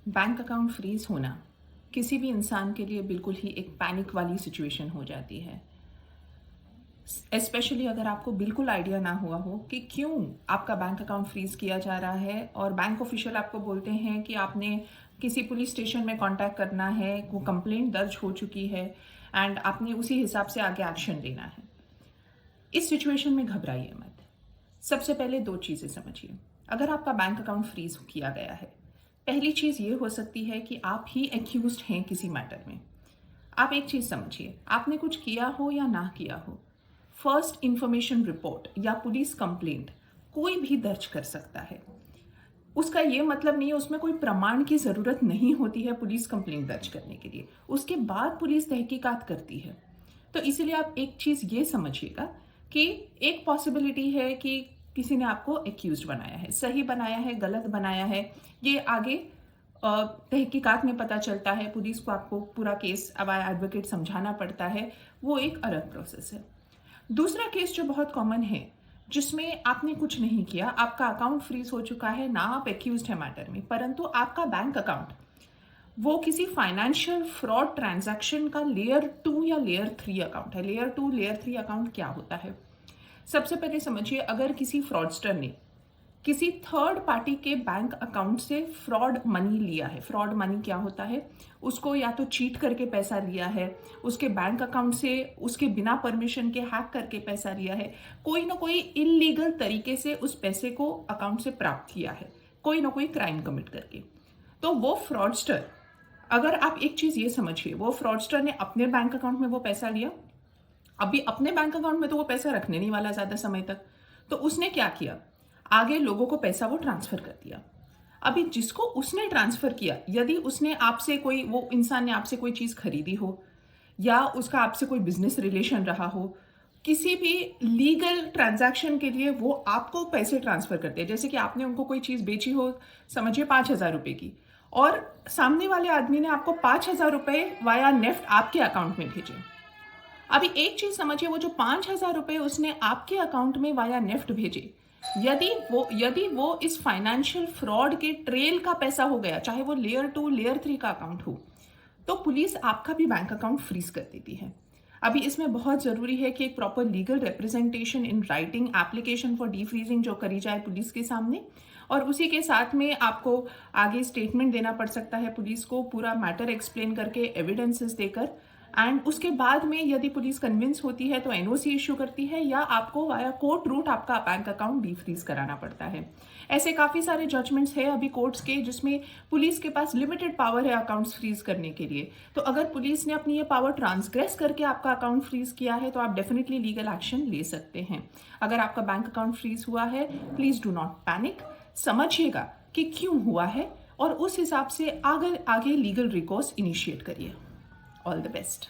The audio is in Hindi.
बैंक अकाउंट फ्रीज होना किसी भी इंसान के लिए बिल्कुल ही एक पैनिक वाली सिचुएशन हो जाती है। स्पेशली अगर आपको बिल्कुल आइडिया ना हुआ हो कि क्यों आपका बैंक अकाउंट फ्रीज किया जा रहा है और बैंक ऑफिशियल आपको बोलते हैं कि आपने किसी पुलिस स्टेशन में कांटेक्ट करना है, वो कंप्लेंट दर्ज हो चुकी है एंड आपने उसी हिसाब से आगे एक्शन लेना है। इस सिचुएशन में घबराइए मत। सबसे पहले दो चीज़ें समझिए। अगर आपका बैंक अकाउंट फ्रीज किया गया है, पहली चीज़ ये हो सकती है कि आप ही एक्यूज्ड हैं किसी मैटर में। आप एक चीज़ समझिए, आपने कुछ किया हो या ना किया हो, फर्स्ट इंफॉर्मेशन रिपोर्ट या पुलिस कंप्लेंट कोई भी दर्ज कर सकता है। उसका ये मतलब नहीं है, उसमें कोई प्रमाण की ज़रूरत नहीं होती है पुलिस कंप्लेंट दर्ज करने के लिए। उसके बाद पुलिस तहकीकात करती है। तो इसीलिए आप एक चीज़ ये समझिएगा कि एक पॉसिबिलिटी है कि किसी ने आपको एक्यूज्ड बनाया है, सही बनाया है, गलत बनाया है, ये आगे तहकीकात में पता चलता है। पुलिस को आपको पूरा केस अब एडवोकेट समझाना पड़ता है, वो एक अलग प्रोसेस है। दूसरा केस जो बहुत कॉमन है, जिसमें आपने कुछ नहीं किया, आपका अकाउंट फ्रीज हो चुका है, ना आप एक्यूज्ड है मैटर में, परंतु आपका बैंक अकाउंट वो किसी फाइनेंशियल फ्रॉड ट्रांजैक्शन का लेयर 2 या लेयर 3 अकाउंट है। लेयर 2 लेयर 3 अकाउंट क्या होता है? सबसे पहले समझिए, अगर किसी फ्रॉडस्टर ने किसी थर्ड पार्टी के बैंक अकाउंट से फ्रॉड मनी लिया है। फ्रॉड मनी क्या होता है? उसको या तो चीट करके पैसा लिया है, उसके बैंक अकाउंट से उसके बिना परमिशन के हैक करके पैसा लिया है, कोई ना कोई इलीगल तरीके से उस पैसे को अकाउंट से प्राप्त किया है, कोई ना कोई क्राइम कमिट करके। तो वो फ्रॉडस्टर, अगर आप एक चीज ये समझिए, वो फ्रॉडस्टर ने अपने बैंक अकाउंट में वो पैसा लिया, अभी अपने बैंक अकाउंट में तो वो पैसा रखने नहीं वाला ज्यादा समय तक, तो उसने क्या किया, आगे लोगों को पैसा वो ट्रांसफर कर दिया। अभी जिसको उसने ट्रांसफर किया, यदि उसने आपसे कोई, वो इंसान ने आपसे कोई चीज खरीदी हो या उसका आपसे कोई बिजनेस रिलेशन रहा हो, किसी भी लीगल ट्रांजैक्शन के लिए वो आपको पैसे ट्रांसफर करते हैं। जैसे कि आपने उनको कोई चीज बेची हो, समझिए 5,000 रुपए की, और सामने वाले आदमी ने आपको 5,000 रुपए वाया नेफ्ट आपके अकाउंट में भेजे। अभी एक चीज समझिए, वो जो 5,000 रुपए उसने आपके अकाउंट में वाया नेफ्ट भेजे, यदि वो इस फाइनेंशियल फ्रॉड के ट्रेल का पैसा हो गया, चाहे वो लेयर 2 लेयर 3 का अकाउंट हो, तो पुलिस आपका भी बैंक अकाउंट फ्रीज कर देती है। अभी इसमें बहुत जरूरी है कि एक proper legal representation in writing application for D freezing जो करी जाए पुलिस के सामने, और उसी के साथ में आपको आगे स्टेटमेंट देना पड़ सकता है पुलिस को, पूरा मैटर एक्सप्लेन करके, एविडेंसेस देकर। एंड उसके बाद में यदि पुलिस कन्विंस होती है तो एनओसी इश्यू करती है, या आपको वाया कोर्ट रूट आपका बैंक अकाउंट डीफ्रीज कराना पड़ता है। ऐसे काफी सारे जजमेंट्स है अभी कोर्ट्स के, जिसमें पुलिस के पास लिमिटेड पावर है अकाउंट्स फ्रीज करने के लिए। तो अगर पुलिस ने अपनी ये पावर ट्रांसग्रेस करके आपका अकाउंट फ्रीज किया है, तो आप डेफिनेटली लीगल एक्शन ले सकते हैं। अगर आपका बैंक अकाउंट फ्रीज हुआ है, प्लीज डू नॉट पैनिक, समझिएगा कि क्यों हुआ है और उस हिसाब से आगे आगे लीगल रिकोर्स इनिशिएट करिए। All the best.